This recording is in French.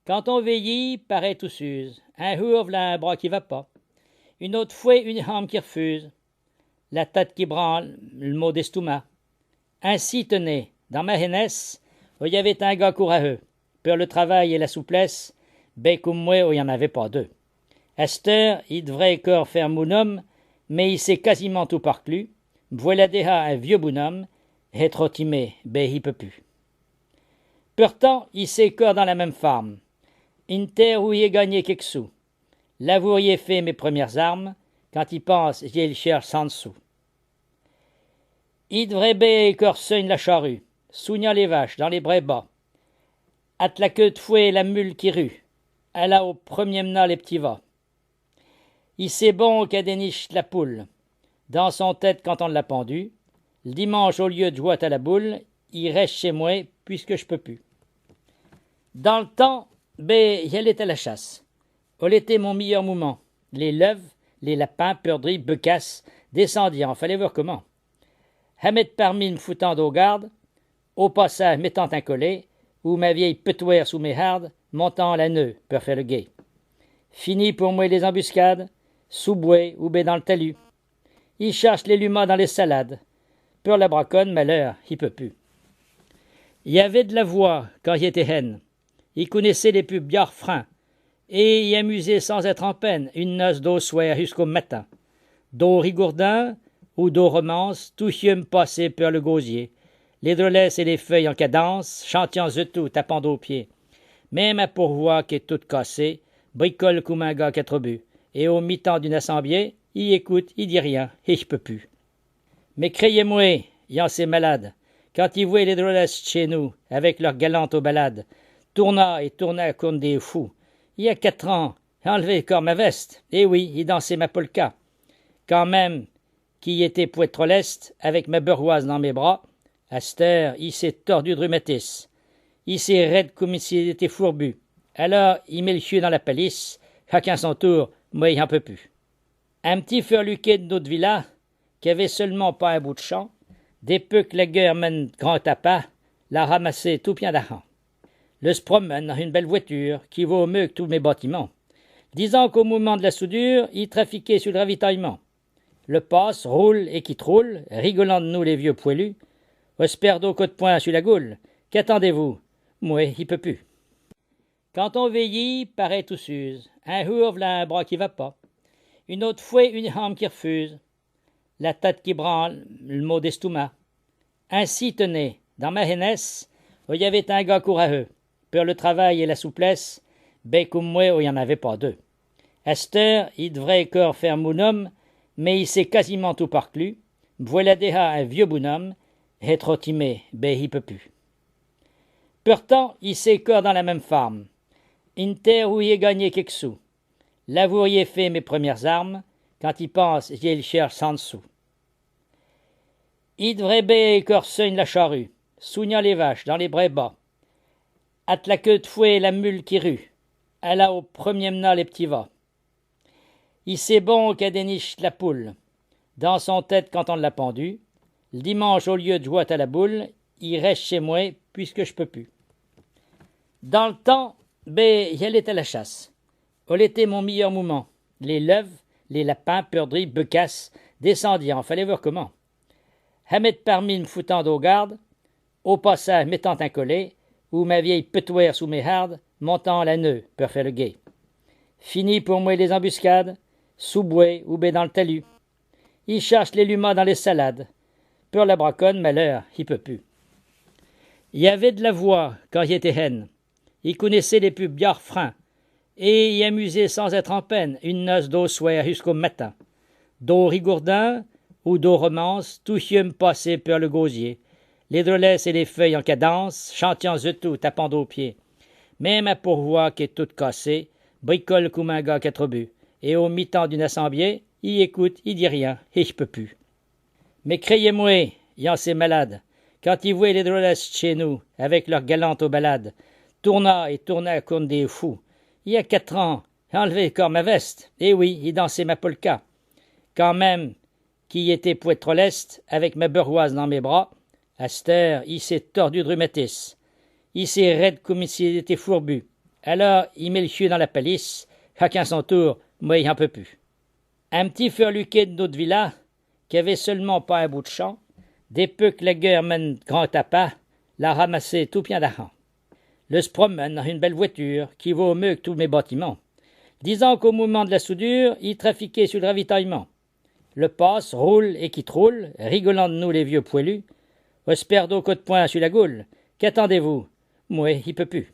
Quand on vieillit, pareil tout s'use. Un jour, v'là un bras qui va pas. Une autre fois, une jambe qui refuse. La tête qui branle, le mot d'estomac. Ainsi tenez, dans ma jeunesse, où il y avait un gars courageux, pour le travail et la souplesse, ben comme moi, où il n'y en avait pas deux. À cette heure, il devrait encore faire mon homme, mais il s'est quasiment tout parclu. Voilà déjà un vieux bonhomme, et trop timé, ben il peut plus. Pourtant, il s'est encore dans la même farme. Une terre où il a gagné quelques sous. Là où il a fait mes premières armes, quand il pense, j'y le cherche sans dessous. Il devrait bien encore soigne la charrue, sougnant les vaches dans les brais bas. At la queue de fouet la mule qui rue, elle a au premier menat les petits vas. Il sait bon qu'elle déniche la poule, dans son tête quand on l'a pendu. Le dimanche, au lieu de jouer à la boule, il reste chez moi puisque je peux plus. Dans le temps, ben, elle était à la chasse. Elle était mon meilleur moment. Les lèvres, les lapins, perdrix, becasses, descendiant, fallait voir comment. À mettre parmi me foutant d'au garde, au passage mettant un collet, ou ma vieille petouère sous mes hardes, montant la nœud pour faire le guet. Fini pour moi les embuscades, sous bois ou bé dans le talus. Il cherche les lumas dans les salades. Pour la braconne, malheur, il peut plus. Il y avait de la voix quand il était haine. Il connaissait les plus biards freins, et y amusait sans être en peine une noce d'au soir jusqu'au matin. D'au rigourdin ou d'au romance, tout me passait pour le gosier. Les drôlesses et les feuilles en cadence, chantiant tout, tapant d'aux pieds. Même à pourvoi qui est toute cassée, bricole comme un gars qui a trop bu. Et au mi-temps d'une assemblée, il écoute, il dit rien, et je peux plus. Mais criez-moi, y'en c'est malade, quand ils voient les drôlesses chez nous, avec leurs galantes aux balades, tourna et tourna comme des fous. Il y a 4 ans, enlevé corps ma veste, et oui, il dansait ma polka. Quand même, qui était pour être trop leste, avec ma beurroise dans mes bras, à cette heure, il s'est tordu de rhumatisme. Il s'est raide comme s'il était fourbu. Alors, il met le chieux dans la palisse, chacun son tour, moi, il en peut plus. Un petit furluquet de notre villa, qui avait seulement pas un bout de champ, des peu que la guerre mène grand tapas, l'a ramassé tout bien d'argent. Le se promène dans une belle voiture qui vaut mieux que tous mes bâtiments, disant qu'au moment de la soudure, il trafiquait sur le ravitaillement. Le passe, roule et quitte roule, rigolant de nous les vieux poilus, espère d'au coup de poing sur la goule. Qu'attendez-vous? Moi, il peut plus. Quand on vieillit, pareil tout s'use. Un jour, v'là un bras qui va pas. Une autre fois, une jambe qui refuse. La tête qui branle, le mot d'estomac. Ainsi tenez, dans ma jeunesse, où il y avait un gars courageux, pour le travail et la souplesse, ben comme moi, où il n'y en avait pas deux. À cette heure, il devrait encore faire mon homme, mais il s'est quasiment tout parclu. Voilà déjà un vieux bonhomme, et trop timé, ben il peut plus. Pourtant, il s'est encore dans la même farme. Une terre où il a gagné quelques sous. Là où il a fait mes premières armes, quand il pense, j'y le cherche sans dessous. Il devrait bien encore soigne la charrue, sougnant les vaches dans les brais bas. At la queue de fouet la mule qui rue, elle a au premier menat les petits vas. Il sait bon qu'elle déniche la poule, dans son tête quand on l'a pendu. Le dimanche, au lieu de jouer à la boule, il reste chez moi puisque je peux plus. Dans le temps, ben, elle était à la chasse. Elle était mon meilleur moment. Les lèvres, les lapins, perdrix, becasses, descendiant, fallait voir comment. À mettre parmi me foutant d'au garde, au passage mettant un collet, ou ma vieille petouère sous mes hardes, montant la nœud pour faire le guet. Fini pour moi les embuscades, sous bois ou bé dans le talus. Il cherche les lumas dans les salades. Pour la braconne, malheur, il peut plus. Il y avait de la voix quand il était haine. Il connaissait les plus biards freins, et y amusait sans être en peine une noce d'au soir jusqu'au matin. D'au rigourdin ou d'au romance, tout me passait pour le gosier. Les drôlesses et les feuilles en cadence, chantiant tout, tapant d'aux pieds. Même à pourvoi qui est toute cassée, bricole comme un gars qui a trop bu. Et au mi-temps d'une assemblée, il écoute, il dit rien, et je peux plus. Mais criez-moi, y'en c'est malade, quand ils voient les drôlesses chez nous, avec leurs galantes aux balades, tourna et tourna comme des fous. Il y a 4 ans, enlevé corps ma veste, et oui, il dansait ma polka. Quand même, qui était pour être trop leste, avec ma beurroise dans mes bras, à cette heure, il s'est tordu de rhumatisme. Il s'est raide comme s'il était fourbu. Alors, il met le chieux dans la palisse, chacun son tour, moi, il en peut plus. Un petit furluquet de notre villa, qui avait seulement pas un bout de champ, des peu que la guerre mène grand à pas, l'a ramassé tout bien d'argent. Le se promène dans une belle voiture, qui vaut mieux que tous mes bâtiments, disant qu'au moment de la soudure, il trafiquait sur le ravitaillement. Le passe, roule et quitte roule, rigolant de nous les vieux poilus, espère d'au coup de poing sur la goule. Qu'attendez-vous? Moi, il peut plus.